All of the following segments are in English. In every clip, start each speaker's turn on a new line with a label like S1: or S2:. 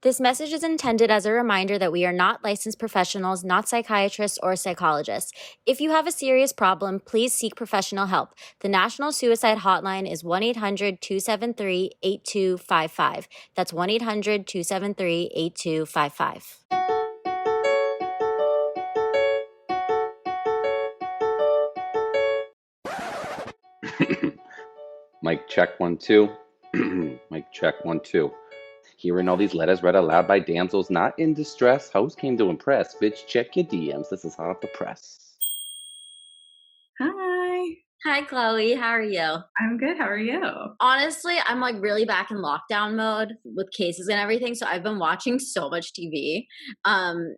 S1: This message is intended as a reminder that we are not licensed professionals, not psychiatrists or psychologists. If you have a serious problem, please seek professional help. The National Suicide Hotline is 1-800-273-8255. That's 1-800-273-8255.
S2: Mic check 1 2. Mic check 1 2. Hearing all these letters read aloud by damsels not in distress. Host came to impress. Bitch, check your DMs. This is hot off the press.
S3: Hi.
S1: Hi, Chloe. How are you?
S3: I'm good. How are you?
S1: Honestly, I'm like really back in lockdown mode with cases and everything. So I've been watching so much TV.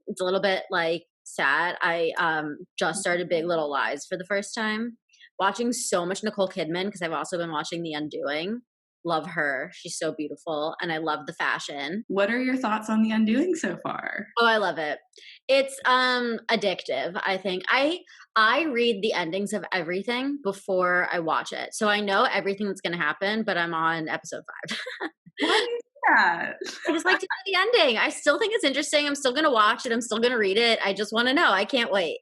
S1: It's a little bit like sad. I just started Big Little Lies for the first time. Watching so much Nicole Kidman because I've also been watching The Undoing. Love her. She's so beautiful. And I love the fashion.
S3: What are your thoughts on The Undoing so far?
S1: Oh, I love it. It's addictive, I think. I read the endings of everything before I watch it. So I know everything that's going to happen, but I'm on episode 5.
S3: Why do you do that?
S1: I just like to know the ending. I still think it's interesting. I'm still going to watch it. I'm still going to read it. I just want to know. I can't wait.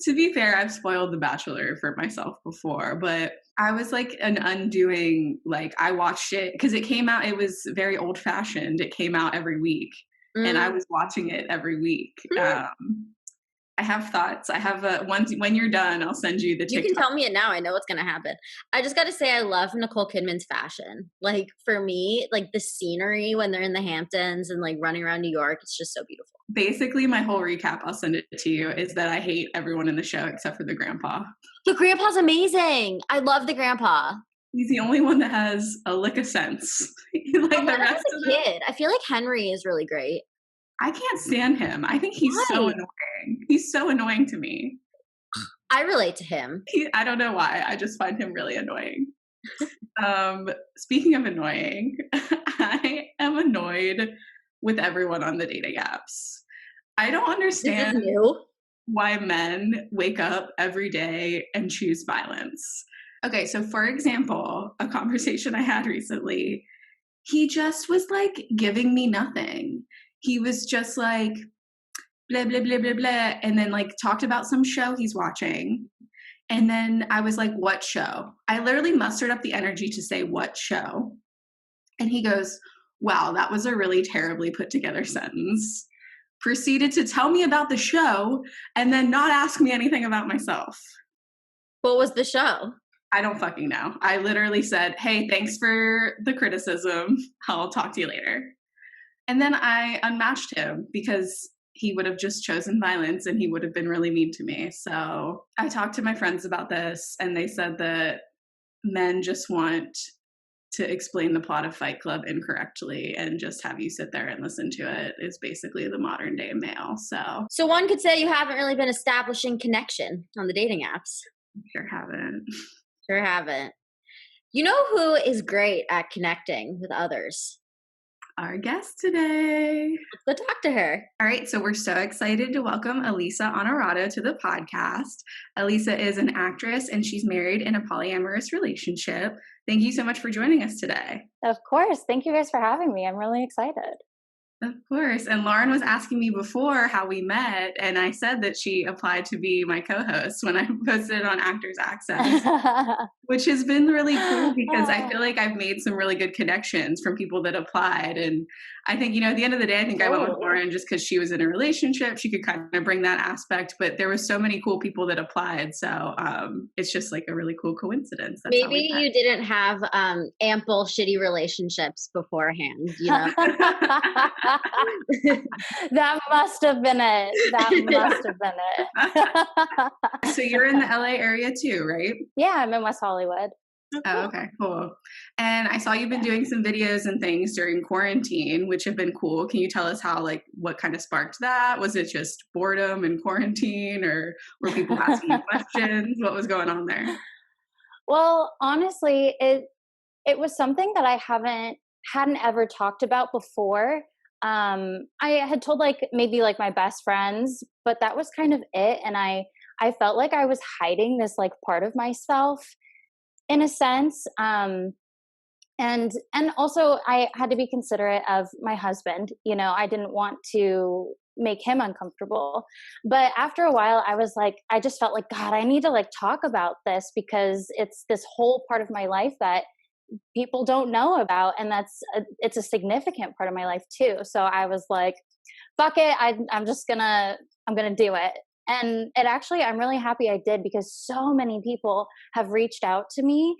S3: To be fair, I've spoiled The Bachelor for myself before, but I was like an Undoing, like I watched it because it came out, it was very old fashioned. It came out every week and I was watching it every week. I have thoughts. I have when you're done, I'll send you the TikTok.
S1: You can tell me it now. I know what's going to happen. I just got to say, I love Nicole Kidman's fashion. Like for me, like the scenery when they're in the Hamptons and like running around New York, it's just so beautiful.
S3: Basically, my whole recap, I'll send it to you, is that I hate everyone in the show except for the grandpa.
S1: The grandpa's amazing. I love the grandpa.
S3: He's the only one that has a lick of sense. Like the rest of them.
S1: I feel like Henry is really great.
S3: I can't stand him. I think he's so annoying. He's so annoying to me.
S1: I relate to him.
S3: I don't know why. I just find him really annoying. Speaking of annoying, I am annoyed with everyone on the dating apps. I don't understand why men wake up every day and choose violence. Okay, so for example, a conversation I had recently, he just was like giving me nothing. He was just like, blah, blah, blah, blah, blah, and then like talked about some show he's watching. And then I was like, what show? I literally mustered up the energy to say, what show? And he goes, wow, that was a really terribly put together sentence. Proceeded to tell me about the show and then not ask me anything about myself.
S1: What was the show?
S3: I don't fucking know. I literally said, hey, thanks for the criticism. I'll talk to you later. And then I unmatched him because he would have just chosen violence and he would have been really mean to me. So I talked to my friends about this and they said that men just want to explain the plot of Fight Club incorrectly and just have you sit there and listen to it is basically the modern day male.
S1: So one could say you haven't really been establishing connection on the dating apps.
S3: Sure haven't.
S1: Sure haven't. You know who is great at connecting with others?
S3: Our guest today.
S1: Let's go talk to her.
S3: All right, so we're so excited to welcome Elisa Onorato to the podcast. Elisa is an actress and she's married in a polyamorous relationship. Thank you so much for joining us today.
S4: Of course. Thank you guys for having me. I'm really excited.
S3: Of course. And Lauren was asking me before how we met, and I said that she applied to be my co-host when I posted it on Actors Access, which has been really cool because I feel like I've made some really good connections from people that applied. And I think, at the end of the day, I think I went with Lauren just because she was in a relationship. She could kind of bring that aspect, but there was so many cool people that applied. So it's just like a really cool coincidence. That's
S1: maybe you didn't have ample shitty relationships beforehand,
S4: That must have been it.
S3: So you're in the LA area too, right?
S4: Yeah, I'm in West Hollywood.
S3: Oh, okay, cool. And I saw you've been doing some videos and things during quarantine, which have been cool. Can you tell us what kind of sparked that? Was it just boredom and quarantine, or were people asking you questions? What was going on there?
S4: Well, honestly, it was something that I hadn't ever talked about before. I had told maybe my best friends, but that was kind of it. And I felt like I was hiding this part of myself in a sense. And also I had to be considerate of my husband. You know, I didn't want to make him uncomfortable. But after a while, I was like, I just felt like, God, I need to like talk about this, because it's this whole part of my life that people don't know about, and it's a significant part of my life too. So I was like, fuck it, I'm gonna do it. And it actually, I'm really happy I did, because so many people have reached out to me,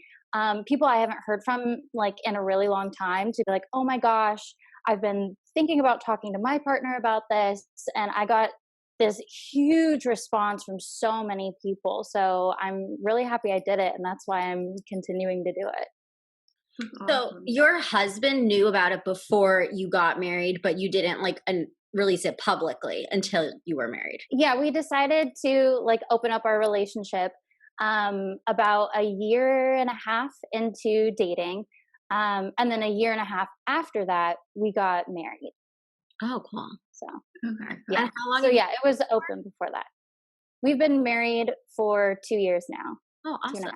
S4: people I haven't heard from like in a really long time, to be like, oh my gosh, I've been thinking about talking to my partner about this. And I got this huge response from so many people. So I'm really happy I did it. And that's why I'm continuing to do it.
S1: So your husband knew about it before you got married, but you didn't like release it publicly until you were married.
S4: Yeah, we decided to like open up our relationship about a year and a half into dating. And then a year and a half after that, we got married.
S1: Oh, cool.
S4: So,
S3: okay.
S4: Yeah.
S1: And how long?
S4: So yeah, it was open before that. We've been married for 2 years now.
S1: Oh, awesome.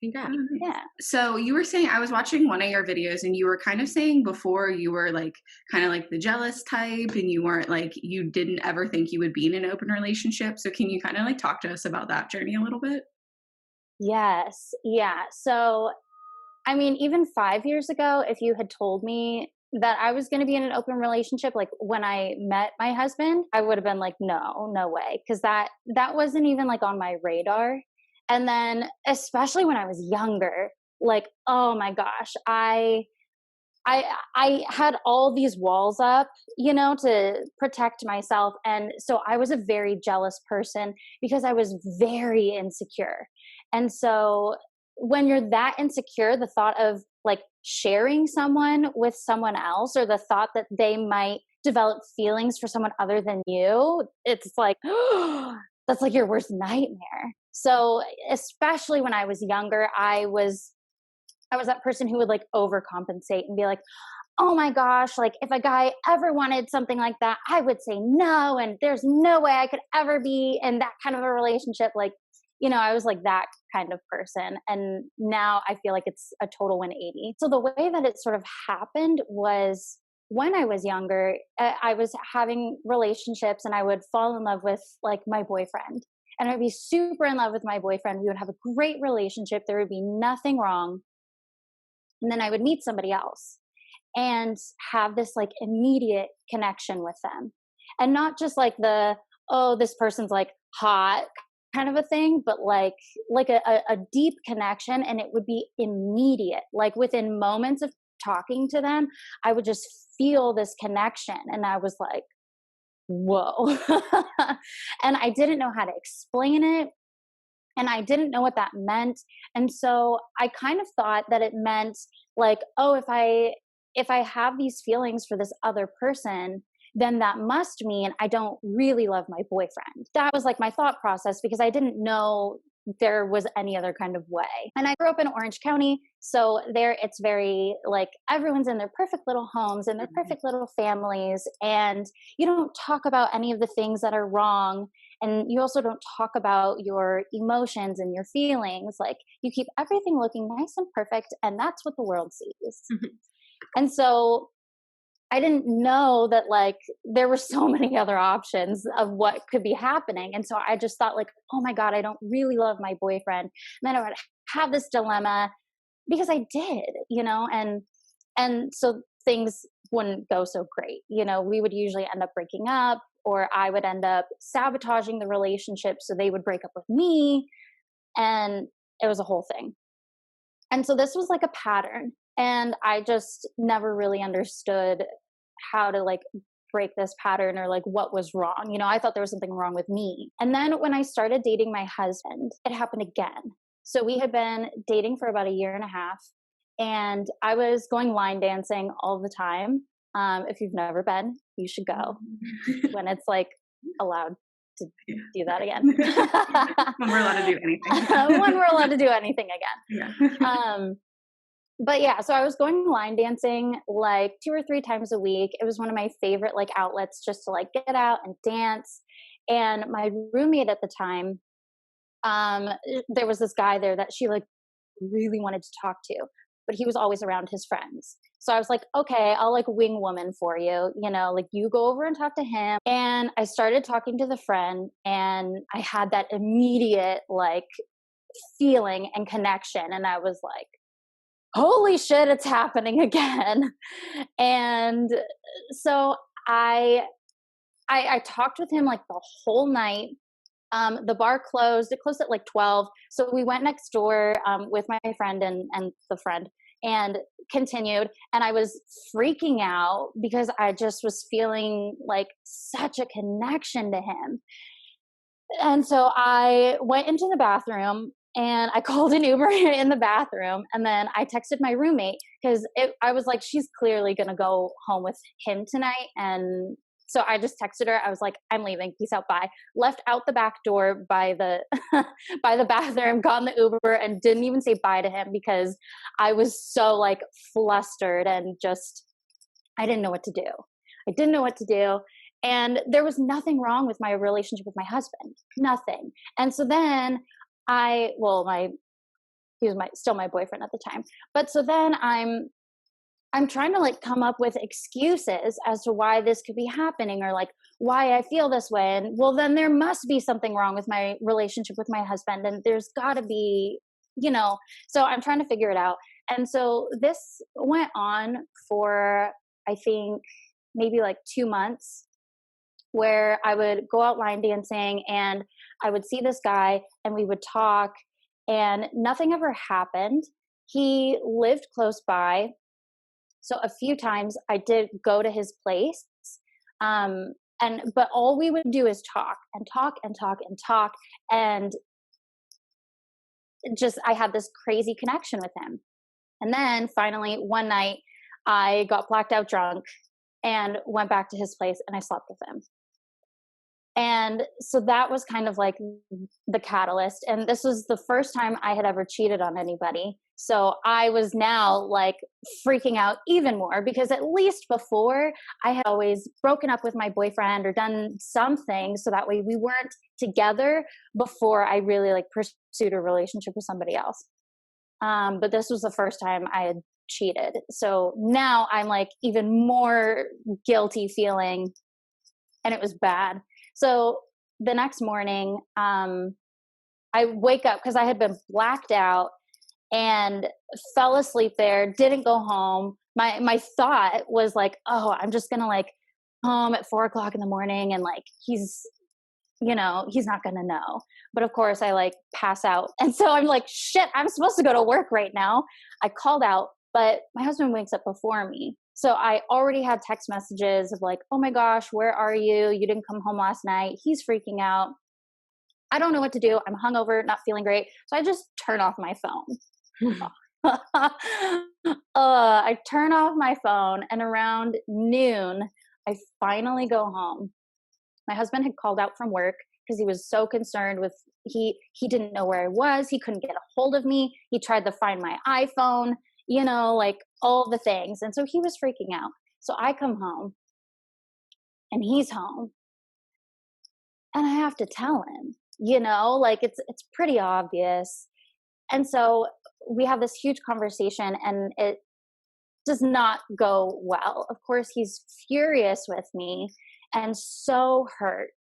S1: Congrats.
S4: Yeah.
S3: So you were saying, I was watching one of your videos, and you were kind of saying before you were like kind of like the jealous type, and you weren't like, you didn't ever think you would be in an open relationship. So can you kind of like talk to us about that journey a little bit?
S4: Yes. Yeah. So, I mean, even 5 years ago, if you had told me that I was going to be in an open relationship, like when I met my husband, I would have been like, no, no way. Cause that wasn't even like on my radar. And then especially when I was younger, like, oh my gosh, I had all these walls up, you know, to protect myself. And so I was a very jealous person, because I was very insecure. And so when you're that insecure, the thought of like sharing someone with someone else, or the thought that they might develop feelings for someone other than you, it's like, that's like your worst nightmare. So especially when I was younger, I was that person who would like overcompensate and be like, oh my gosh, like if a guy ever wanted something like that, I would say no. And there's no way I could ever be in that kind of a relationship. Like, you know, I was like that kind of person. And now I feel like it's a total 180. So the way that it sort of happened was, when I was younger, I was having relationships, and I would fall in love with like my boyfriend. And I'd be super in love with my boyfriend. We would have a great relationship. There would be nothing wrong. And then I would meet somebody else and have this like immediate connection with them. And not just like oh, this person's like hot kind of a thing, but like a deep connection. And it would be immediate. Like within moments of talking to them, I would just feel this connection. And I was like, whoa. And I didn't know how to explain it. And I didn't know what that meant. And so I kind of thought that it meant like, oh, if I have these feelings for this other person, then that must mean I don't really love my boyfriend. That was like my thought process, because I didn't know there was any other kind of way. And I grew up in Orange County. So there it's very like everyone's in their perfect little homes and their perfect little families. And you don't talk about any of the things that are wrong. And you also don't talk about your emotions and your feelings. Like you keep everything looking nice and perfect. And that's what the world sees. And so I didn't know that like there were so many other options of what could be happening. And so I just thought like, oh my God, I don't really love my boyfriend. And then I would have this dilemma, because I did, you know, and so things wouldn't go so great. You know, we would usually end up breaking up, or I would end up sabotaging the relationship so they would break up with me. And it was a whole thing. And so this was like a pattern. And I just never really understood how to like break this pattern, or like what was wrong. You know, I thought there was something wrong with me. And then when I started dating my husband, it happened again. So we had been dating for about a year and a half, and I was going line dancing all the time. If you've never been, you should go when it's like allowed to do that again.
S3: When we're allowed to do anything.
S4: When we're allowed to do anything again.
S3: Yeah.
S4: But yeah, so I was going line dancing like 2 or 3 times a week. It was one of my favorite like outlets just to like get out and dance. And my roommate at the time, there was this guy there that she like really wanted to talk to. but he was always around his friends. So I was like, okay, I'll like wing woman for you, you know, like you go over and talk to him. And I started talking to the friend, and I had that immediate like feeling and connection. And I was like, holy shit, it's happening again. And so I talked with him like the whole night. The bar closed. It closed at like 12. So we went next door with my friend and the friend and continued. And I was freaking out because I just was feeling like such a connection to him. And so I went into the bathroom and I called an Uber in the bathroom. And then I texted my roommate because I was like, she's clearly going to go home with him tonight. And so I just texted her. I was like, I'm leaving. Peace out. Bye. Left out the back door by the by the bathroom, got in the Uber, and didn't even say bye to him because I was so like flustered and just I didn't know what to do. I didn't know what to do. And there was nothing wrong with my relationship with my husband. Nothing. And so then he was still my boyfriend at the time. But so then I'm trying to like come up with excuses as to why this could be happening or like why I feel this way. And well, then there must be something wrong with my relationship with my husband. And there's got to be, you know, so I'm trying to figure it out. And so this went on for, I think, maybe like 2 months, where I would go out line dancing and I would see this guy and we would talk and nothing ever happened. He lived close by. So a few times I did go to his place. But all we would do is talk and talk and talk and talk. And just, I had this crazy connection with him. And then finally one night I got blacked out drunk and went back to his place and I slept with him. And so that was kind of like the catalyst. And this was the first time I had ever cheated on anybody. So I was now like freaking out even more because at least before I had always broken up with my boyfriend or done something so that way we weren't together before I really like pursued a relationship with somebody else. But this was the first time I had cheated. So now I'm like even more guilty feeling, and it was bad. So the next morning, I wake up because I had been blacked out and fell asleep there, didn't go home. My thought was like, oh, I'm just going to like home at 4:00 in the morning and like, he's not going to know. But of course I like pass out. And so I'm like, shit, I'm supposed to go to work right now. I called out, but my husband wakes up before me. So I already had text messages of like, oh my gosh, where are you? You didn't come home last night. He's freaking out. I don't know what to do. I'm hungover, not feeling great. So I just turn off my phone. I turn off my phone, and around noon, I finally go home. My husband had called out from work because he was so concerned with, he didn't know where I was. He couldn't get a hold of me. He tried to find my iPhone, you know, like all the things. And so he was freaking out. So I come home and he's home and I have to tell him, you know, like it's pretty obvious. And so we have this huge conversation and it does not go well. Of course, he's furious with me and so hurt.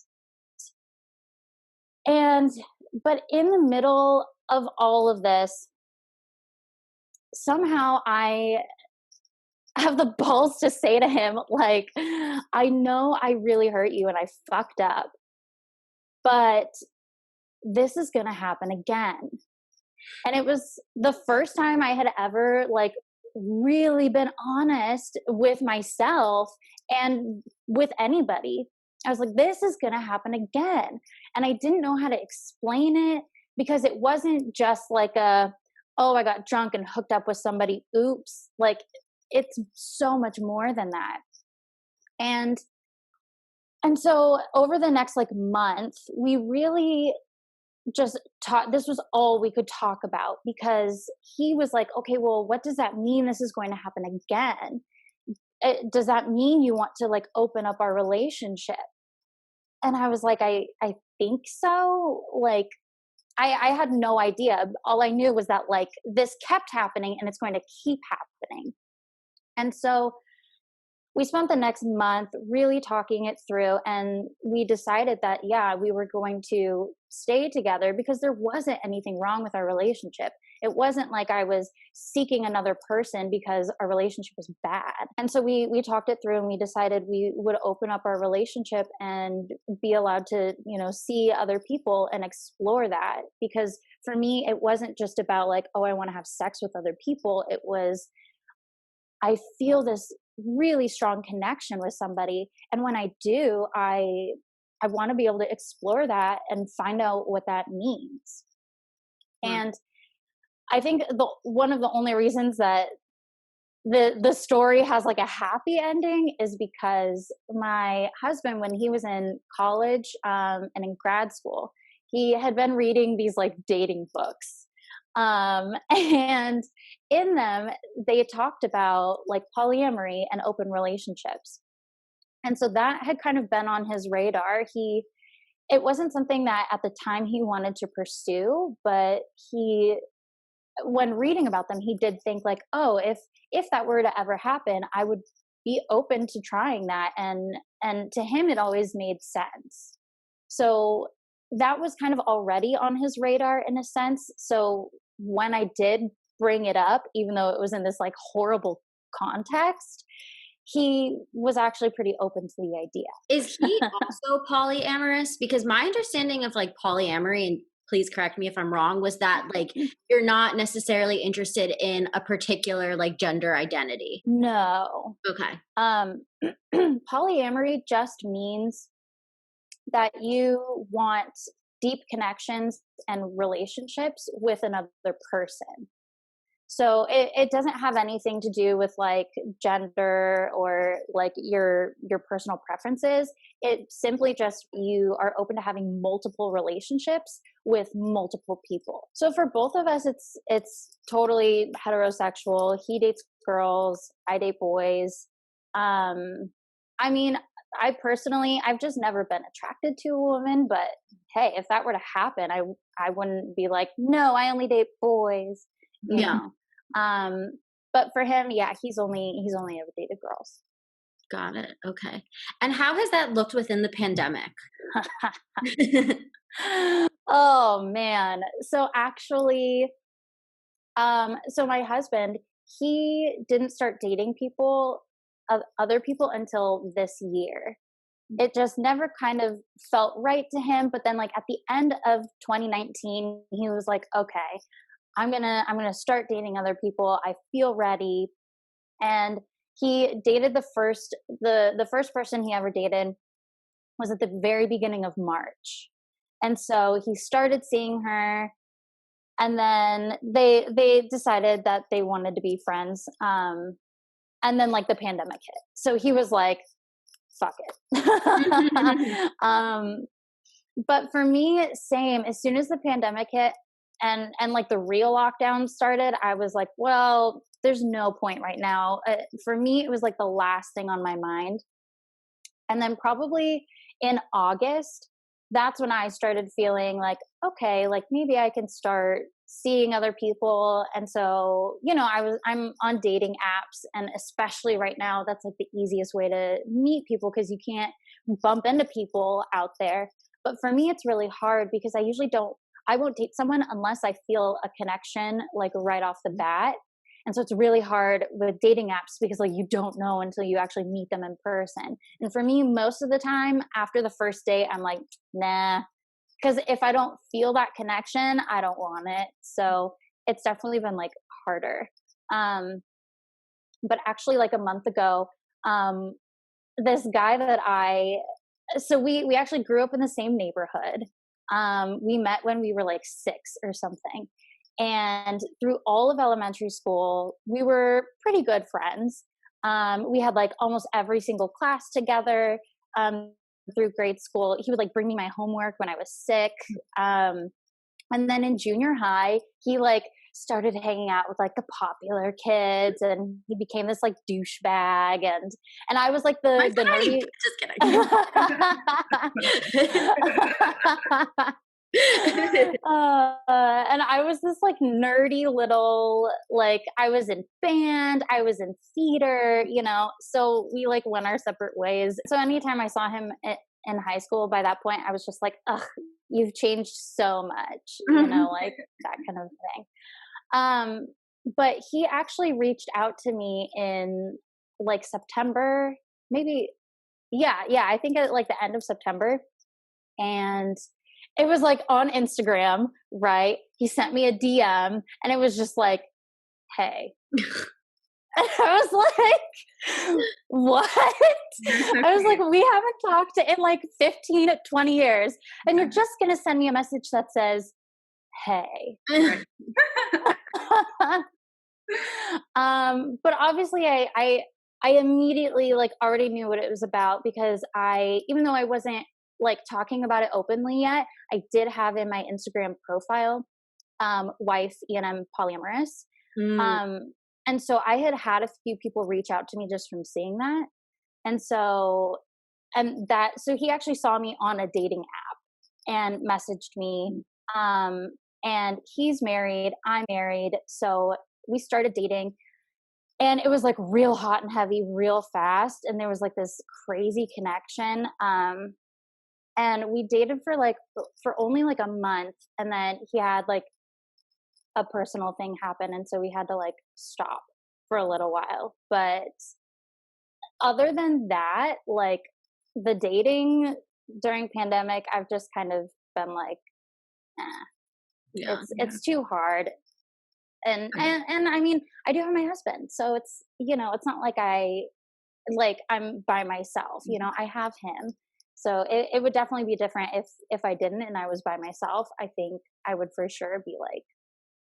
S4: But in the middle of all of this, somehow I have the balls to say to him, like, I know I really hurt you and I fucked up, but this is going to happen again. And it was the first time I had ever like really been honest with myself and with anybody. I was like, this is going to happen again. And I didn't know how to explain it because it wasn't just like oh, I got drunk and hooked up with somebody. Oops. Like it's so much more than that. And so over the next like month, we really just this was all we could talk about because he was like, okay, well, what does that mean? This is going to happen again. Does that mean you want to like open up our relationship? And I was like, I think so. Like, I had no idea. All I knew was that like this kept happening and it's going to keep happening. And so we spent the next month really talking it through, and we decided that, yeah, we were going to stay together because there wasn't anything wrong with our relationship. It wasn't like I was seeking another person because our relationship was bad. And so we talked it through, and we decided we would open up our relationship and be allowed to, see other people and explore that. Because for me, it wasn't just about like, oh, I want to have sex with other people. It was, I feel this really strong connection with somebody, and when I do, I want to be able to explore that and find out what that means. And I think one of the only reasons that the story has like a happy ending is because my husband, when he was in college and in grad school, he had been reading these like dating books. And in them, they talked about like polyamory and open relationships. And so that had kind of been on his radar. It wasn't something that at the time he wanted to pursue, but when reading about them, he did think like, oh, if that were to ever happen, I would be open to trying that. And to him, it always made sense. So that was kind of already on his radar in a sense. So when I did bring it up, even though it was in this like horrible context, he was actually pretty open to the idea.
S1: Is he also polyamorous? Because my understanding of like polyamory, and please correct me if I'm wrong, was that like you're not necessarily interested in a particular like gender identity.
S4: No.
S1: Okay.
S4: Polyamory just means that you want deep connections and relationships with another person. So it doesn't have anything to do with like gender or like your personal preferences. It simply just, you are open to having multiple relationships with multiple people. So for both of us, it's totally heterosexual. He dates girls, I date boys. I mean, I've just never been attracted to a woman, but hey, if that were to happen, I wouldn't be like, no, I only date boys. You know. But for him, yeah, he's only ever dated girls.
S1: Got it. Okay. And how has that looked within the pandemic?
S4: Oh man. So actually, so my husband, he didn't start dating other people until this year. It just never kind of felt right to him. But then like at the end of 2019, he was like, okay, I'm gonna start dating other people. I feel ready. And he dated the first person he ever dated was at the very beginning of March. And so he started seeing her, and then they decided that they wanted to be friends. And then like the pandemic hit. So he was like, fuck it. But for me, same, as soon as the pandemic hit and like the real lockdown started, I was like, well, there's no point right now. For me, it was like the last thing on my mind. And then probably in August, that's when I started feeling like, okay, like maybe I can start seeing other people. And so, I'm on dating apps, and especially right now, that's like the easiest way to meet people because you can't bump into people out there. But for me, it's really hard because I won't date someone unless I feel a connection like right off the bat. And so it's really hard with dating apps because like you don't know until you actually meet them in person. And for me, most of the time after the first date, I'm like, nah, because if I don't feel that connection, I don't want it. So it's definitely been like harder. But actually like a month ago, this guy so we actually grew up in the same neighborhood. We met when we were like 6 or something. And through all of elementary school, we were pretty good friends. We had like almost every single class together. Through grade school, he would like bring me my homework when I was sick. And then in junior high, he like started hanging out with like the popular kids, and he became this like douchebag. And I was like the nerdy.
S1: Just kidding.
S4: And I was this like nerdy little, like I was in band, I was in theater, you know, so we like went our separate ways. So anytime I saw him in high school, by that point, I was just like, ugh, you've changed so much, you know, like that kind of thing. But he actually reached out to me in like September, maybe. Yeah. I think at like the end of September. And it was like on Instagram, right? He sent me a DM and it was just like, hey. And I was like, what? I was like, we haven't talked in like 15, 20 years. And you're just going to send me a message that says, hey. But obviously I immediately like already knew what it was about because even though I wasn't like talking about it openly yet, I did have in my Instagram profile, wife, and polyamorous. And so I had a few people reach out to me just from seeing that. So he actually saw me on a dating app and messaged me. And he's married, I'm married. So we started dating and it was like real hot and heavy, real fast. And there was like this crazy connection. And we dated for only like a month. And then he had like a personal thing happen. And so we had to like stop for a little while. But other than that, like the dating during pandemic, I've just kind of been like, it's too hard. And I mean, I do have my husband, so it's, you know, it's not like I'm by myself, you know, I have him. So it would definitely be different if I didn't and I was by myself. I think I would for sure be like,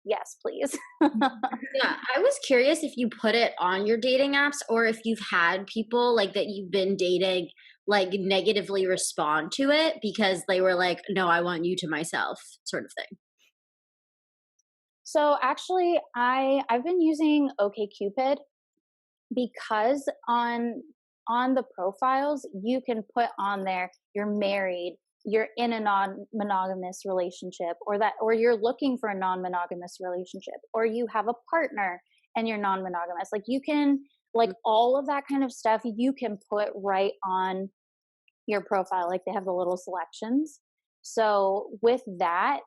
S4: yes, please.
S1: Yeah, I was curious if you put it on your dating apps or if you've had people like that you've been dating like negatively respond to it because they were like, no, I want you to myself sort of thing.
S4: So actually I've been using OkCupid because on the profiles you can put on there you're married, you're in a non-monogamous relationship, or you're looking for a non-monogamous relationship, or you have a partner and you're non-monogamous. Like you can, like all of that kind of stuff you can put right on your profile. Like they have the little selections. So with that,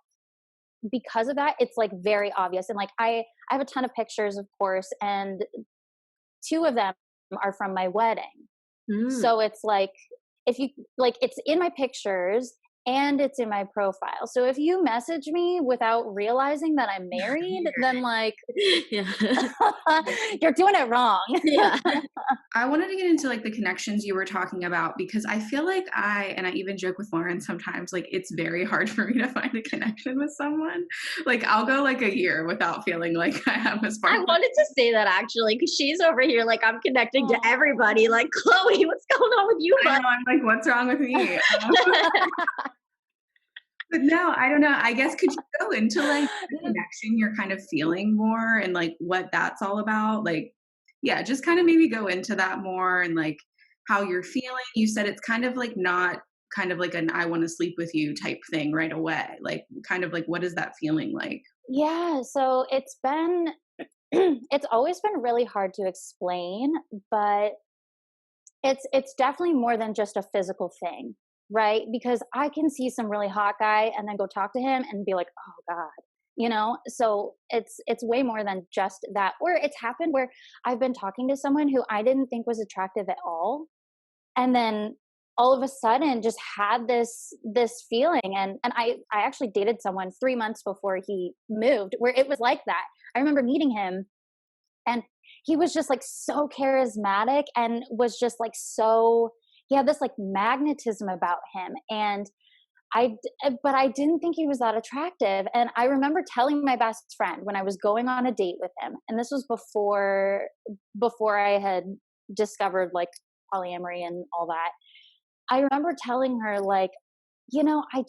S4: because of that, it's like very obvious. And like I have a ton of pictures, of course, and 2 of them are from my wedding. So it's like, if you like, it's in my pictures and it's in my profile. So if you message me without realizing that I'm married, then like, you're doing it wrong.
S1: Yeah.
S3: I wanted to get into like the connections you were talking about because I feel like I even joke with Lauren sometimes, like it's very hard for me to find a connection with someone. Like I'll go like a year without feeling like I have a spark.
S1: I wanted to say that actually because she's over here like I'm connecting to everybody. Like Chloe, what's going on with you?
S3: I know, I'm like, what's wrong with me? But no, I don't know. I guess could you go into like the connection you're kind of feeling more and like what that's all about? Like, yeah, just kind of maybe go into that more and like how you're feeling. You said it's kind of like not kind of like an I want to sleep with you type thing right away. Like kind of like what is that feeling like?
S4: Yeah, so it's been it's always been really hard to explain, but it's definitely more than just a physical thing, right? Because I can see some really hot guy and then go talk to him and be like, oh God, you know? So it's way more than just that. Or it's happened where I've been talking to someone who I didn't think was attractive at all. And then all of a sudden just had this feeling. And I actually dated someone 3 months before he moved where it was like that. I remember meeting him and he was just like so charismatic and was just like so, he had this like magnetism about him. And but I didn't think he was that attractive. And I remember telling my best friend when I was going on a date with him, and this was before I had discovered like polyamory and all that. I remember telling her like, you know, I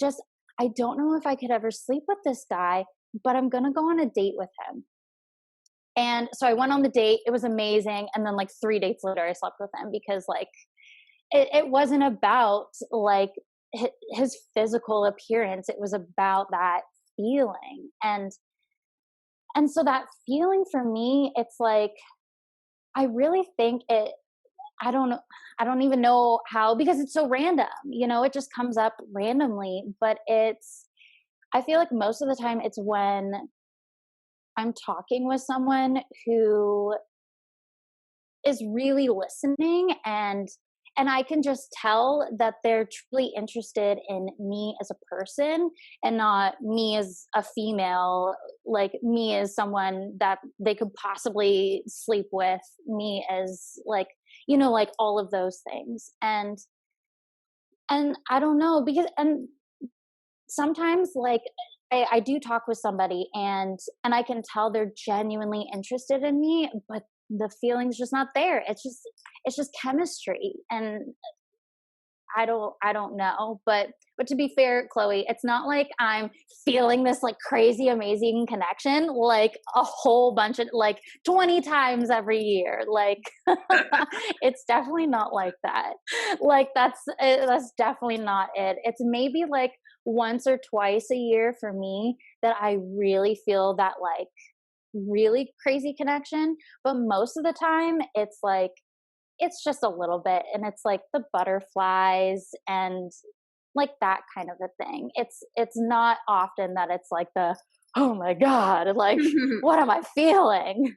S4: don't know if I could ever sleep with this guy, but I'm going to go on a date with him. And so I went on the date. It was amazing. And then like 3 dates later, I slept with him because like, it wasn't about like his physical appearance. It was about that feeling. And so that feeling for me, it's like, I really think it, I don't know, I don't even know how, because it's so random, it just comes up randomly, but I feel like most of the time it's when I'm talking with someone who is really listening, and I can just tell that they're truly interested in me as a person and not me as a female, like me as someone that they could possibly sleep with, me as like, like all of those things. And I don't know, because, and sometimes like I do talk with somebody and I can tell they're genuinely interested in me, but the feeling's just not there. It's just chemistry. And I don't know. But to be fair, Chloe, it's not like I'm feeling this like crazy, amazing connection, like a whole bunch of like 20 times every year. Like it's definitely not like that. Like that's definitely not it. It's maybe like once or twice a year for me that I really feel that like really crazy connection. But most of the time it's like, it's just a little bit, and it's like the butterflies and like that kind of a thing. It's not often that it's like the, oh my God, like what am I feeling?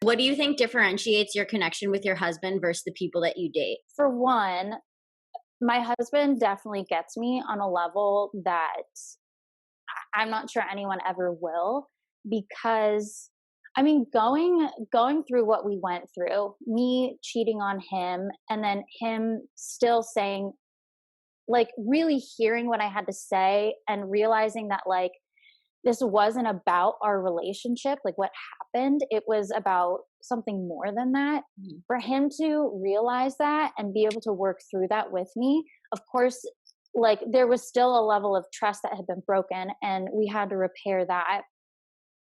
S1: What do you think differentiates your connection with your husband versus the people that you date?
S4: For one, my husband definitely gets me on a level that I'm not sure anyone ever will, because I mean, going through what we went through, me cheating on him, and then him still saying, like, really hearing what I had to say and realizing that, like, this wasn't about our relationship, like what happened. It was about something more than that. Mm-hmm. For him to realize that and be able to work through that with me, of course, like, there was still a level of trust that had been broken, and we had to repair that.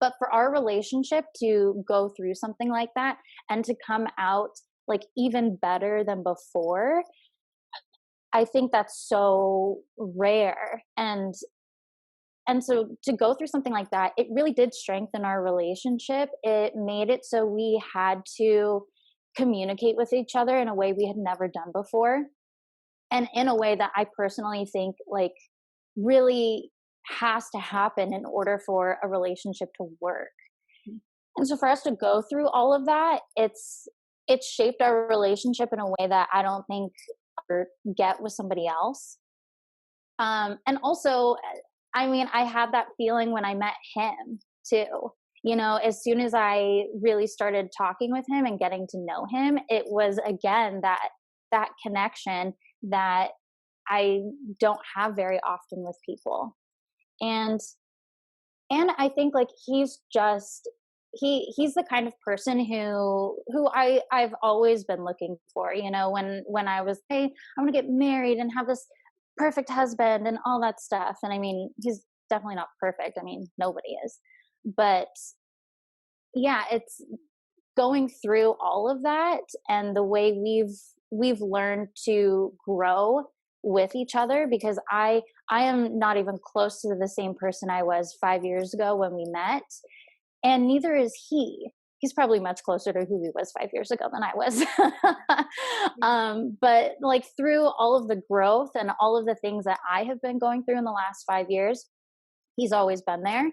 S4: But for our relationship to go through something like that and to come out like even better than before, I think that's so rare. And so to go through something like that, it really did strengthen our relationship. It made it so we had to communicate with each other in a way we had never done before. And in a way that I personally think like really has to happen in order for a relationship to work. And so for us to go through all of that, it's shaped our relationship in a way that I don't think I ever get with somebody else. And also, I mean, I had that feeling when I met him too. As soon as I really started talking with him and getting to know him, it was again that connection that I don't have very often with people. And I think like he's just he's the kind of person who I've always been looking for, when I was, hey, I want to get married and have this perfect husband and all that stuff. And I mean, he's definitely not perfect. I mean, nobody is. But yeah, it's going through all of that and the way we've learned to grow with each other, because I am not even close to the same person I was 5 years ago when we met, and neither is he. He's probably much closer to who he was 5 years ago than I was. But like through all of the growth and all of the things that I have been going through in the last 5 years, he's always been there.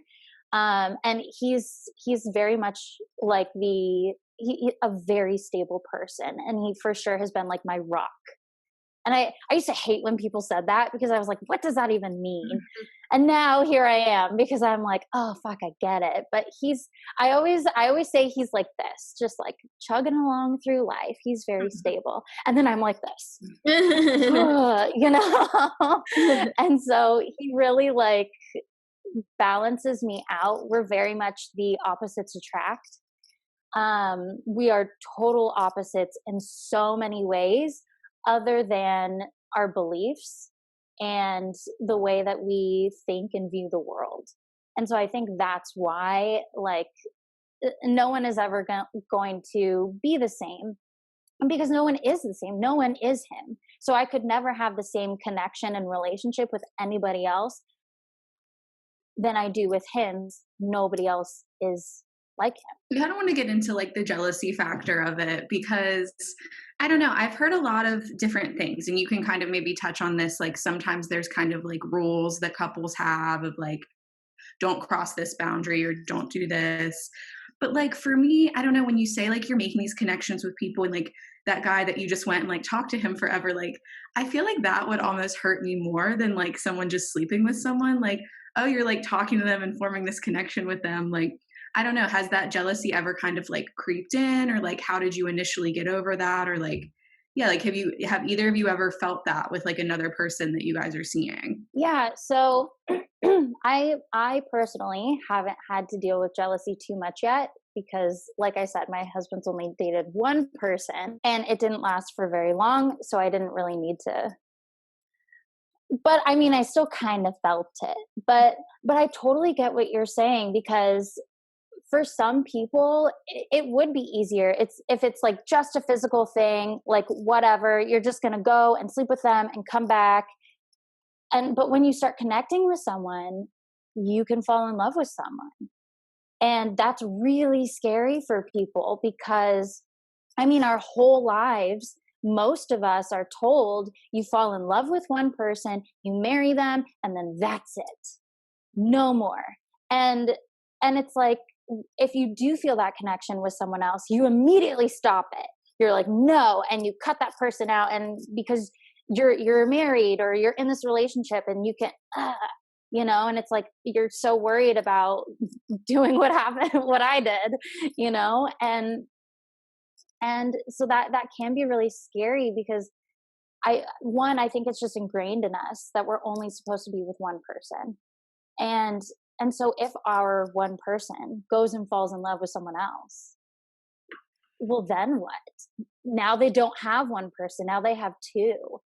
S4: And he's very much like a very stable person, and he for sure has been like my rock. And I used to hate when people said that, because I was like, what does that even mean? And now here I am, because I'm like, oh fuck, I get it. But I always say he's like this, just like chugging along through life. He's very stable. And then I'm like this, And so he really like balances me out. We're very much the opposites attract. We are total opposites in so many ways, other than our beliefs and the way that we think and view the world. And so I think that's why, like, no one is ever going to be the same, because no one is the same. No one is him. So I could never have the same connection and relationship with anybody else than I do with him. Nobody else is like him.
S3: We kind of want to get into like the jealousy factor of it, because I don't know, I've heard a lot of different things, and you can kind of maybe touch on this. Like sometimes there's kind of like rules that couples have of like, don't cross this boundary or don't do this. But like for me, I don't know, when you say like you're making these connections with people, and like that guy that you just went and like talked to him forever, like I feel like that would almost hurt me more than like someone just sleeping with someone. Like, oh, you're like talking to them and forming this connection with them. Like, I don't know, has that jealousy ever kind of like creeped in, or like how did you initially get over that? Or like, yeah, like have either of you ever felt that with like another person that you guys are seeing?
S4: Yeah, so I personally haven't had to deal with jealousy too much yet, because like I said, my husband's only dated one person and it didn't last for very long, so I didn't really need to. But I mean, I still kind of felt it. But I totally get what you're saying, because for some people it would be easier. It's if it's like just a physical thing, like whatever, you're just going to go and sleep with them and come back. But when you start connecting with someone, you can fall in love with someone. And that's really scary for people, because I mean, our whole lives, most of us are told you fall in love with one person, you marry them, and then that's it. No more. And it's like, if you do feel that connection with someone else, you immediately stop it. You're like, no, and you cut that person out, and because you're married or you're in this relationship and you can, and it's like you're so worried about doing what happened, what I did, and so that can be really scary, because I think it's just ingrained in us that we're only supposed to be with one person. And so if our one person goes and falls in love with someone else, well, then what? Now they don't have one person. Now they have two.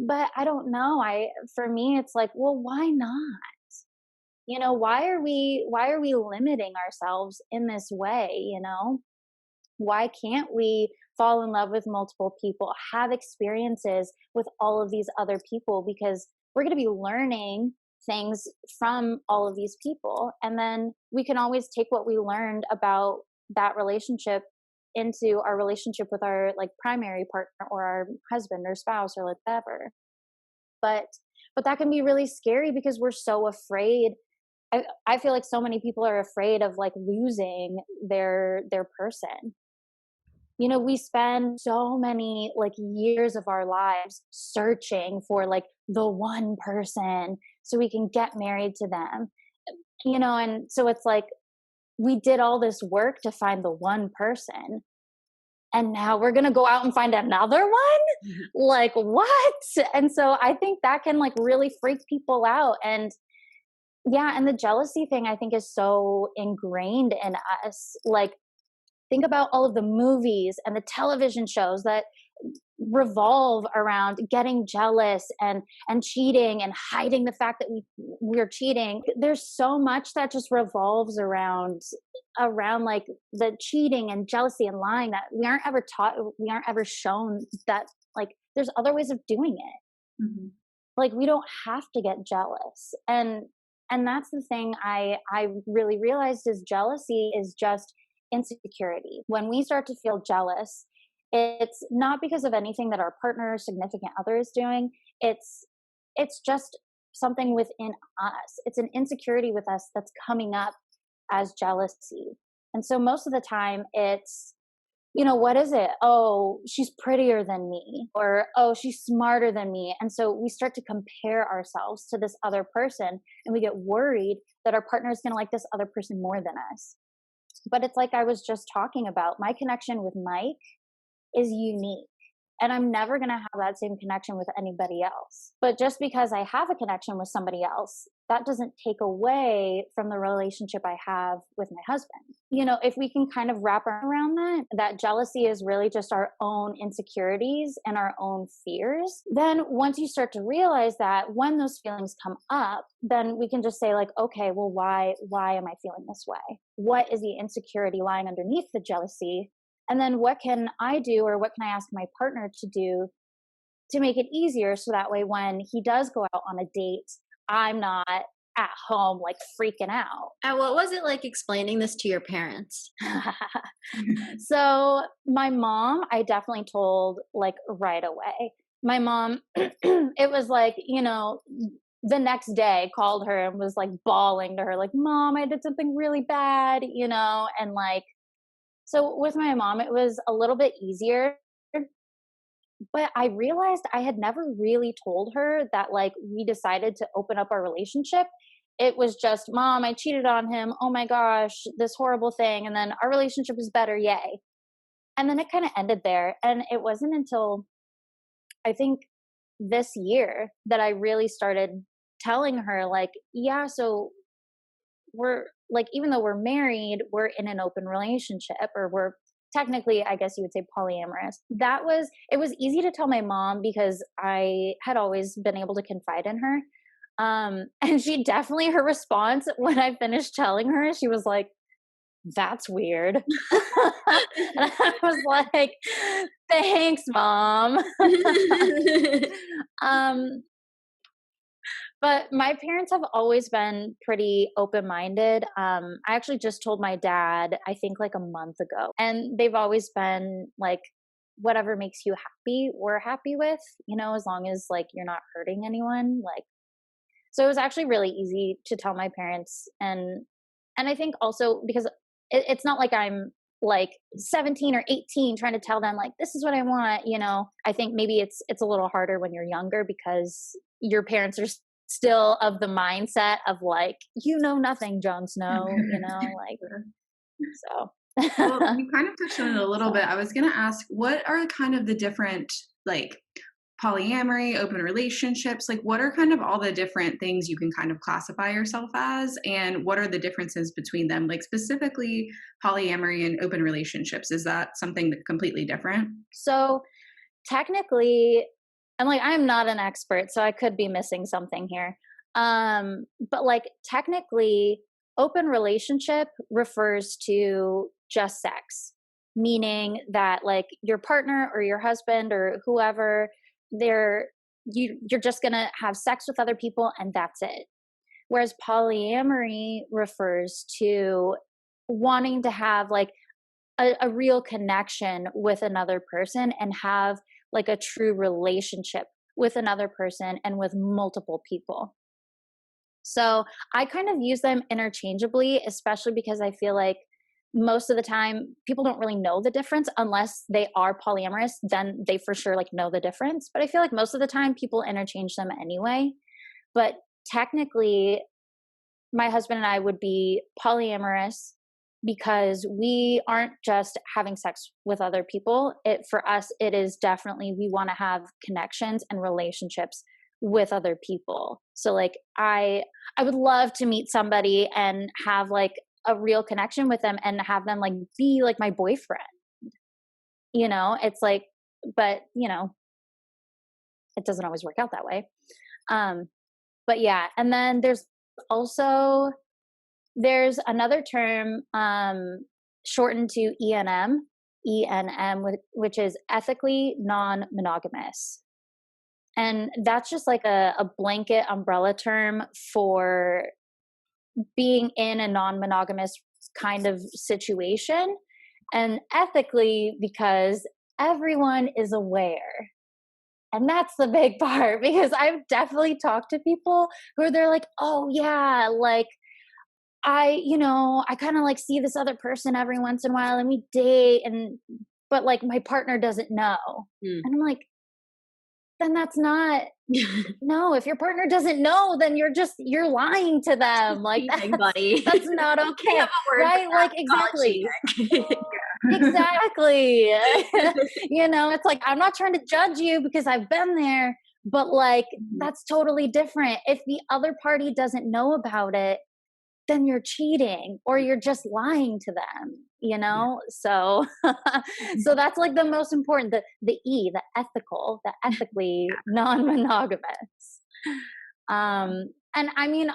S4: But I don't know. For me, it's like, well, why not? Why are we limiting ourselves in this way? Why can't we fall in love with multiple people, have experiences with all of these other people? Because we're going to be learning things from all of these people, and then we can always take what we learned about that relationship into our relationship with our like primary partner or our husband or spouse or whatever. But that can be really scary, because we're so afraid. I feel like so many people are afraid of like losing their person. We spend so many like years of our lives searching for like the one person so we can get married to them, and so it's like we did all this work to find the one person, and now we're going to go out and find another one? Like, what? And so I think that can like really freak people out. And yeah, and the jealousy thing I think is so ingrained in us. Like, think about all of the movies and the television shows that revolve around getting jealous and cheating and hiding the fact that we're cheating. There's so much that just revolves around like the cheating and jealousy and lying, that we aren't ever taught, we aren't ever shown that like there's other ways of doing it. Mm-hmm. Like, we don't have to get jealous. And that's the thing I really realized, is jealousy is just insecurity. When we start to feel jealous, it's not because of anything that our partner or significant other is doing. It's just something within us. It's an insecurity with us that's coming up as jealousy. And so most of the time it's, what is it? Oh, she's prettier than me, or, oh, she's smarter than me. And so we start to compare ourselves to this other person, and we get worried that our partner is going to like this other person more than us. But it's like I was just talking about, my connection with Mike is unique, and I'm never going to have that same connection with anybody else. But just because I have a connection with somebody else, that doesn't take away from the relationship I have with my husband. If we can kind of wrap around that jealousy is really just our own insecurities and our own fears, then once you start to realize that, when those feelings come up, then we can just say like, okay, well, why am I feeling this way? What is the insecurity lying underneath the jealousy? And then what can I do, or what can I ask my partner to do to make it easier. So that way, when he does go out on a date, I'm not at home like freaking out.
S1: And what was it like explaining this to your parents?
S4: So my mom, I definitely told like right away. My mom, it was like, the next day called her and was like bawling to her, like, Mom, I did something really bad, and like, so with my mom, it was a little bit easier. But I realized I had never really told her that like we decided to open up our relationship. It was just, Mom, I cheated on him. Oh my gosh, this horrible thing. And then our relationship is better. Yay. And then it kind of ended there. And it wasn't until I think this year that I really started telling her, like, yeah, so we're like, even though we're married, we're in an open relationship, or we're technically, I guess you would say, polyamorous. It was easy to tell my mom because I had always been able to confide in her. And her response when I finished telling her, she was like, that's weird. And I was like, thanks, Mom. But my parents have always been pretty open-minded. I actually just told my dad, I think like a month ago, and they've always been like, whatever makes you happy, we're happy with, as long as like you're not hurting anyone. Like, so it was actually really easy to tell my parents. And I think also because it's not like I'm like 17 or 18 trying to tell them like, this is what I want. I think maybe it's a little harder when you're younger because your parents are still of the mindset of like, nothing, Jon Snow, like, so.
S3: Well, you kind of touched on it a little bit. I was going to ask, what are kind of the different, like, polyamory, open relationships? Like, what are kind of all the different things you can kind of classify yourself as? And what are the differences between them? Like, specifically polyamory and open relationships. Is that something that's completely different?
S4: So technically, I'm not an expert, so I could be missing something here. But like technically, open relationship refers to just sex, meaning that like your partner or your husband or whoever, you're just gonna have sex with other people and that's it. Whereas polyamory refers to wanting to have like a real connection with another person and have like a true relationship with another person and with multiple people. So I kind of use them interchangeably, especially because I feel like most of the time people don't really know the difference unless they are polyamorous, then they for sure like know the difference. But I feel like most of the time people interchange them anyway. But technically, my husband and I would be polyamorous because we aren't just having sex with other people. For us, it is definitely, we want to have connections and relationships with other people. So like I would love to meet somebody and have like a real connection with them and have them like be like my boyfriend. It's like, but it doesn't always work out that way. But yeah, and then there's another term shortened to ENM, which is ethically non-monogamous. And that's just like a blanket umbrella term for being in a non-monogamous kind of situation. And ethically, because everyone is aware. And that's the big part, because I've definitely talked to people who they're like, oh yeah, like I kind of like see this other person every once in a while and we date but like my partner doesn't know. And I'm like, then that's not, no, if your partner doesn't know, then you're lying to them. Like that's not okay. Right? Like exactly. Exactly. It's like, I'm not trying to judge you because I've been there, but like, that's totally different. If the other party doesn't know about it, then you're cheating or you're just lying to them, So, so that's like the most important, the ethically non-monogamous. And I mean,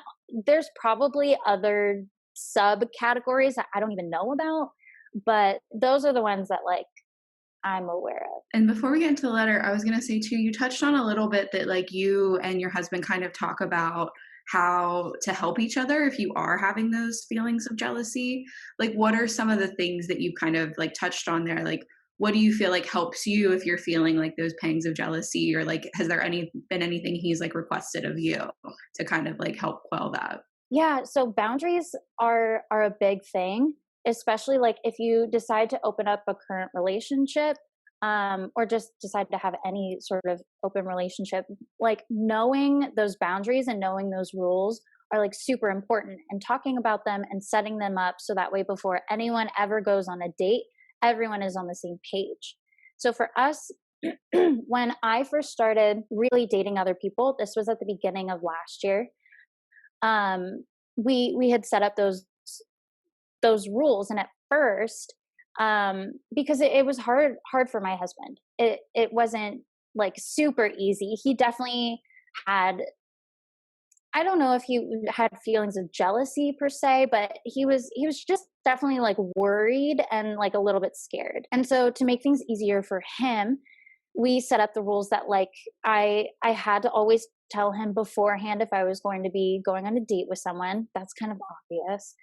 S4: there's probably other subcategories that I don't even know about, but those are the ones that like I'm aware of.
S3: And before we get into the letter, I was going to say too, you touched on a little bit that like you and your husband kind of talk about how to help each other if you are having those feelings of jealousy. Like, what are some of the things that you kind of like touched on there? Like, what do you feel like helps you if you're feeling like those pangs of jealousy, or like, has there been anything he's like requested of you to kind of like help quell that?
S4: Yeah. So boundaries are a big thing, especially like if you decide to open up a current relationship, or just decide to have any sort of open relationship, like knowing those boundaries and knowing those rules are like super important, and talking about them and setting them up so that way before anyone ever goes on a date, everyone is on the same page. So for us, when I first started really dating other people, this was at the beginning of last year. We had set up those rules, and at first, because it was hard for my husband. It wasn't like super easy. He definitely had, I don't know if he had feelings of jealousy per se, but he was just definitely like worried and like a little bit scared. And so to make things easier for him, we set up the rules that like I had to always tell him beforehand if I was going to be going on a date with someone. That's kind of obvious.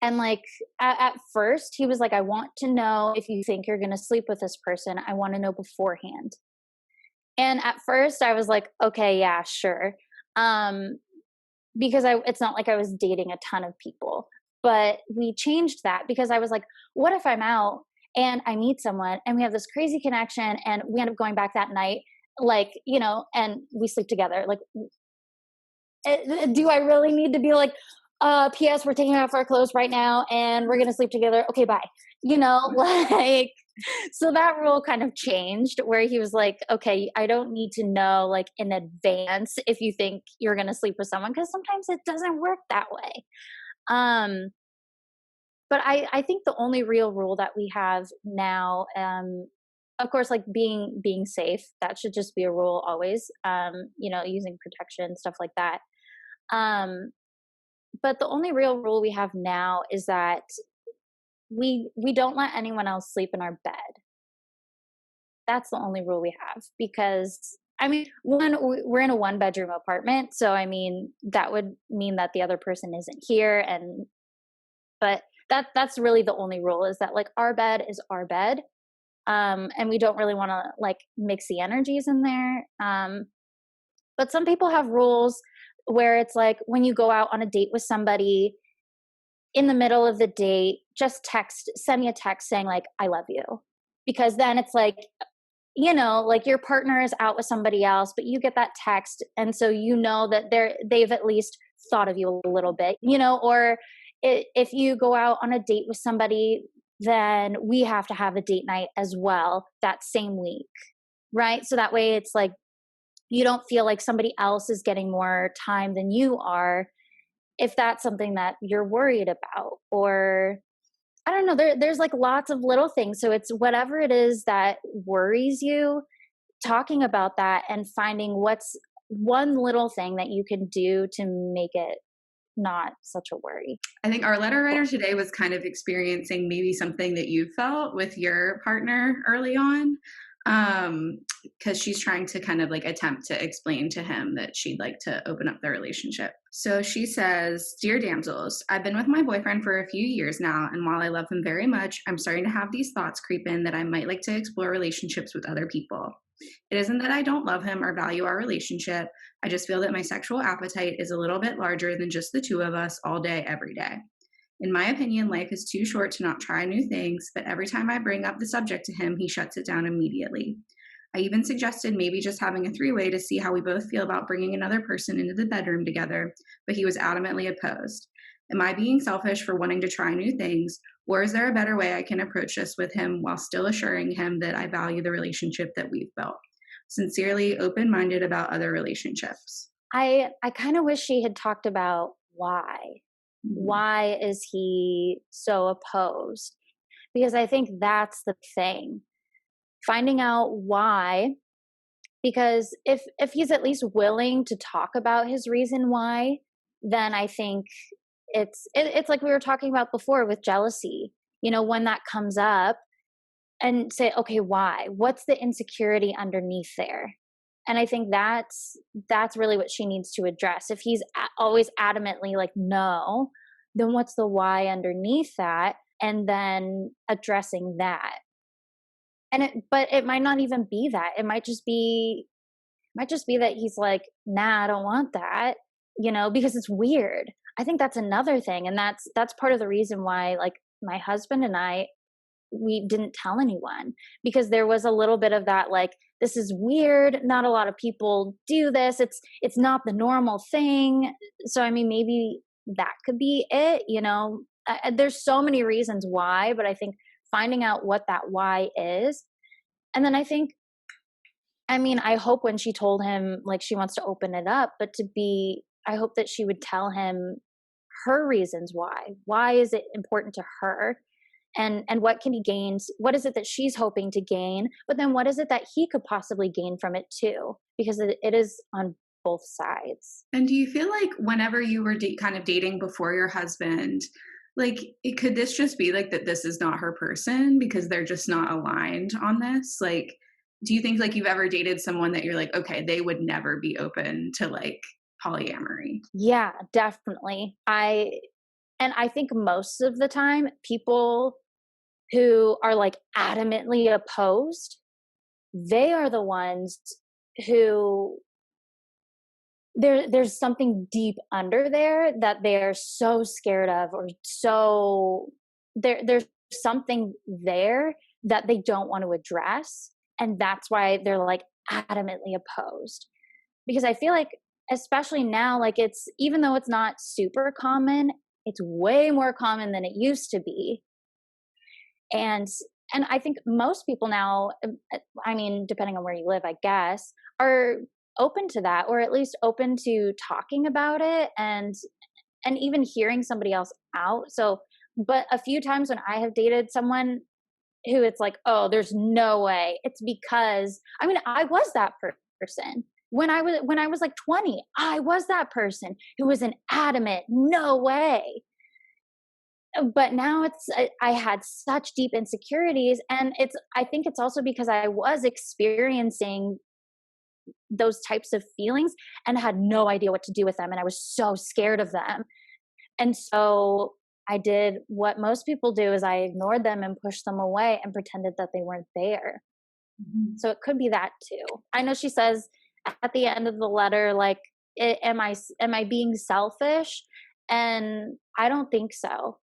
S4: And like at first he was like, I want to know if you think you're going to sleep with this person. I want to know beforehand. And at first I was like, okay, yeah, sure. Because it's not like I was dating a ton of people, but we changed that because I was like, what if I'm out and I meet someone and we have this crazy connection and we end up going back that night, like, and we sleep together. Like, do I really need to be like, P.S. we're taking off our clothes right now and we're going to sleep together. Okay, bye. Like, so that rule kind of changed where he was like, okay, I don't need to know like in advance if you think you're going to sleep with someone, because sometimes it doesn't work that way. But I think the only real rule that we have now, of course, like being safe, that should just be a rule always, using protection, stuff like that. But the only real rule we have now is that we don't let anyone else sleep in our bed. That's the only rule we have, because I mean, one, we're in a 1-bedroom apartment, so I mean that would mean that the other person isn't here, but that's really the only rule, is that like our bed is our bed, and we don't really want to like mix the energies in there. But some people have rules where it's like when you go out on a date with somebody, in the middle of the date, just send me a text saying like, I love you. Because then it's like, like your partner is out with somebody else, but you get that text. And so that they've at least thought of you a little bit, or if you go out on a date with somebody, then we have to have a date night as well that same week. Right. So that way it's like, you don't feel like somebody else is getting more time than you are, if that's something that you're worried about. Or I don't know, there's like lots of little things. So it's whatever it is that worries you, talking about that and finding what's one little thing that you can do to make it not such a worry.
S3: I think our letter writer today was kind of experiencing maybe something that you felt with your partner early on, because she's trying to kind of like attempt to explain to him that she'd like to open up the relationship. So she says, Dear Damsels, I've been with my boyfriend for a few years now, and while I love him very much, I'm starting to have these thoughts creep in that I might like to explore relationships with other people. It isn't that I don't love him or value our relationship. I just feel that my sexual appetite is a little bit larger than just the two of us all day, every day. In my opinion, life is too short to not try new things, but every time I bring up the subject to him, he shuts it down immediately. I even suggested maybe just having a 3-way to see how we both feel about bringing another person into the bedroom together, but he was adamantly opposed. Am I being selfish for wanting to try new things, or is there a better way I can approach this with him while still assuring him that I value the relationship that we've built? Sincerely, open-minded about other relationships.
S4: I kind of wish she had talked about why. Why is he so opposed? Because I think that's the thing. Finding out why, because if he's at least willing to talk about his reason why, then I think it's like we were talking about before with jealousy. When that comes up, and say, okay, why? What's the insecurity underneath there? And I think that's really what she needs to address. If he's always adamantly like, no, then what's the why underneath that? And then addressing that. But it might not even be that. It might just be that he's like, nah, I don't want that, because it's weird. I think that's another thing. And that's part of the reason why, like, my husband and I, we didn't tell anyone, because there was a little bit of that, like, this is weird. Not a lot of people do this. It's not the normal thing. So, I mean, maybe that could be it, there's so many reasons why, but I think finding out what that why is. And then I hope when she told him, like, she wants to open it up, but I hope that she would tell him her reasons why. Why is it important to her? And what can he gain? What is it that she's hoping to gain? But then what is it that he could possibly gain from it too? Because it is on both sides.
S3: And do you feel like whenever you were kind of dating before your husband, like, could this just be like that this is not her person because they're just not aligned on this? Like, do you think like you've ever dated someone that you're like, okay, they would never be open to like polyamory?
S4: Yeah, definitely. I think most of the time people who are like adamantly opposed, they are the ones who there's something deep under there that they're so scared of, or so there's something there that they don't want to address. And that's why they're like adamantly opposed. Because I feel like, especially now, like, it's, even though it's not super common, it's way more common than it used to be. And I think most people now, I mean, depending on where you live, I guess, are open to that, or at least open to talking about it and even hearing somebody else out. So, but a few times when I have dated someone who it's like, oh, there's no way. It's because, I was that person. When I was like 20, I was that person who was an adamant, no way. But now I had such deep insecurities, and I think it's also because I was experiencing those types of feelings and had no idea what to do with them, and I was so scared of them. And so I did what most people do, is I ignored them and pushed them away and pretended that they weren't there. Mm-hmm. So it could be that too. I know she says at the end of the letter, like, am I being selfish? And I don't think so.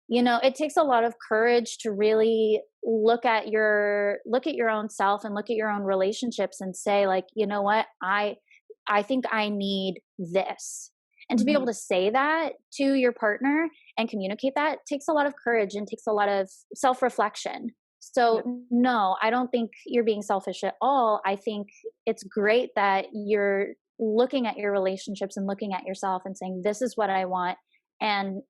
S4: It takes a lot of courage to really look at your own self and look at your own relationships and say, like, you know what, I think I need this. And to be able to say that to your partner and communicate that takes a lot of courage and takes a lot of self-reflection. So no, I don't think you're being selfish at all. I think it's great that you're looking at your relationships and looking at yourself and saying, this is what I want, and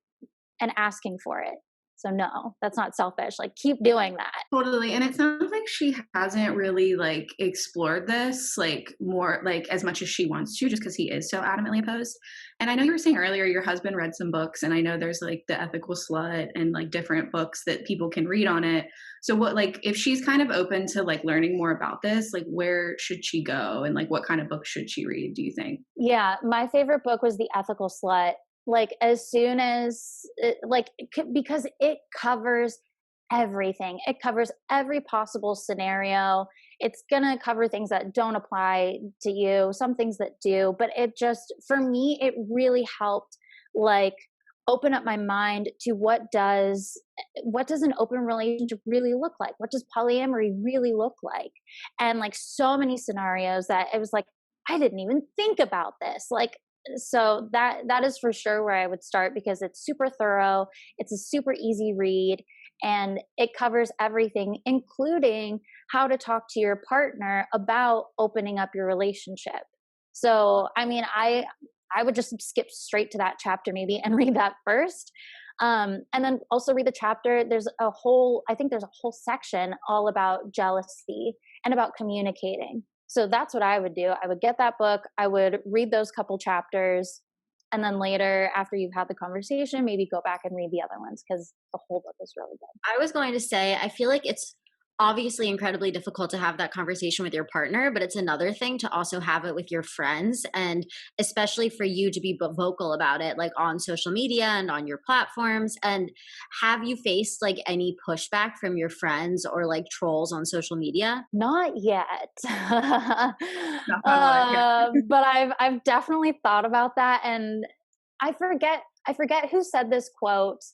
S4: asking for it. So no, that's not selfish. Like, keep doing that.
S3: Totally. And it sounds like she hasn't really like explored this like more, like as much as she wants to, just because he is so adamantly opposed. And I know you were saying earlier your husband read some books, and I know there's like the Ethical Slut and like different books that people can read on it. So what, like, if she's kind of open to like learning more about this, like, where should she go, and like what kind of books should she read, do you think?
S4: Yeah, my favorite book was The Ethical Slut. Like, as soon as because it covers everything. It covers every possible scenario. It's gonna cover things that don't apply to you, some things that do, but it just, for me, it really helped like open up my mind to what does an open relationship really look like? What does polyamory really look like? And like so many scenarios that it was like, I didn't even think about this. Like, so that is for sure where I would start, because it's super thorough. It's a super easy read, and it covers everything, including how to talk to your partner about opening up your relationship. So, I mean, I would just skip straight to that chapter maybe and read that first. And then also read the chapter. I think there's a whole section all about jealousy and about communicating. So that's what I would do. I would get that book. I would read those couple chapters. And then later, after you've had the conversation, maybe go back and read the other ones, because the whole book is really good.
S1: I was going to say, I feel like it's obviously incredibly difficult to have that conversation with your partner, but it's another thing to also have it with your friends, and especially for you to be vocal about it, like on social media and on your platforms. And have you faced like any pushback from your friends or like trolls on social media?
S4: Not yet.
S3: Knock on wood, yeah.
S4: But I've definitely thought about that, and I forget who said this quote,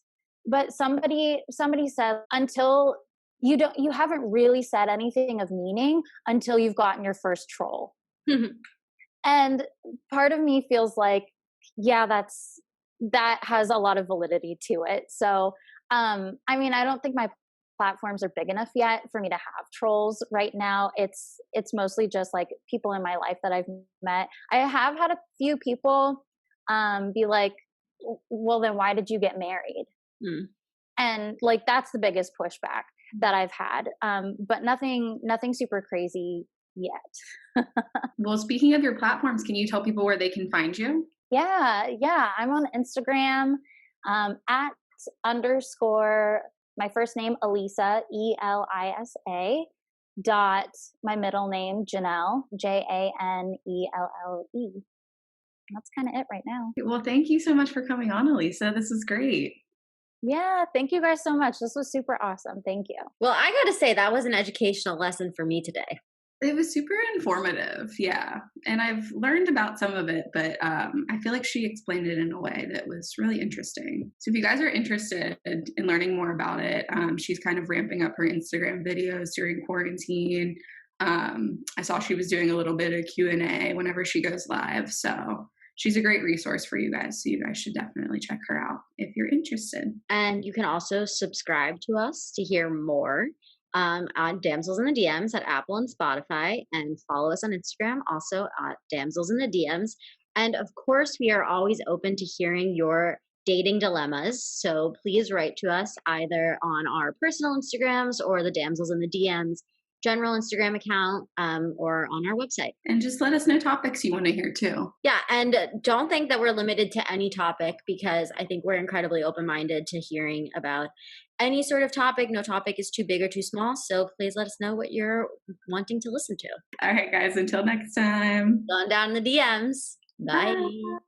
S4: but somebody said, until you haven't really said anything of meaning until you've gotten your first troll. And part of me feels like, yeah, that has a lot of validity to it. So I mean, I don't think my platforms are big enough yet for me to have trolls right now. It's mostly just like people in my life that I've met. I have had a few people be like, well, then why did you get married? And like, that's the biggest pushback that I've had. But nothing super crazy yet.
S3: Well, speaking of your platforms, can you tell people where they can find you?
S4: Yeah. I'm on Instagram at _ my first name, Elisa, ELISA, dot my middle name, Janelle, JANELLE. That's kind of it right now.
S3: Well, thank you so much for coming on, Elisa. This is great.
S4: Yeah, thank you guys so much. This was super awesome. Thank you.
S1: Well, I got to say, that was an educational lesson for me today.
S3: It was super informative, yeah. And I've learned about some of it, but I feel like she explained it in a way that was really interesting. So if you guys are interested in learning more about it, she's kind of ramping up her Instagram videos during quarantine. I saw she was doing a little bit of Q&A whenever she goes live. So she's a great resource for you guys. So you guys should definitely check her out if you're interested.
S1: And you can also subscribe to us to hear more on Damsels in the DMs at Apple and Spotify, and follow us on Instagram also at Damsels in the DMs. And of course, we are always open to hearing your dating dilemmas. So please write to us either on our personal Instagrams or the Damsels in the DMs general Instagram account, or on our website.
S3: And just let us know topics you want to hear too.
S1: Yeah, and don't think that we're limited to any topic, because I think we're incredibly open-minded to hearing about any sort of topic. No topic is too big or too small, so please let us know what you're wanting to listen to.
S3: All right, guys, until next time.
S1: Going down in the DMs. Bye. Bye.